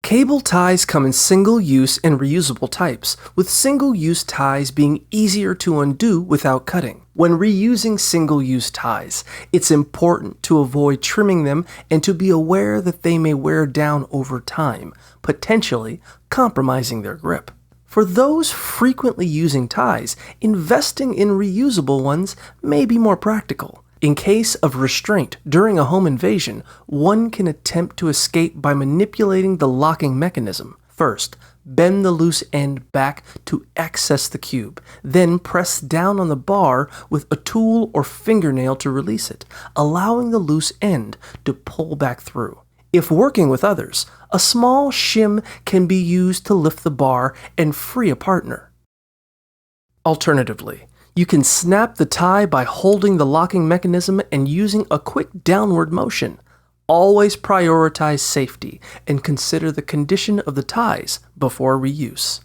Cable ties come in single-use and reusable types, with single-use ties being easier to undo without cutting. When reusing single-use ties, it's important to avoid trimming them and to be aware that they may wear down over time, potentially compromising their grip. For those frequently using ties, investing in reusable ones may be more practical. In case of restraint during a home invasion, one can attempt to escape by manipulating the locking mechanism. First, bend the loose end back to access the cube. Then press down on the bar with a tool or fingernail to release it, allowing the loose end to pull back through. If working with others, a small shim can be used to lift the bar and free a partner. Alternatively, you can snap the tie by holding the locking mechanism and using a quick downward motion. Always prioritize safety and consider the condition of the ties before reuse.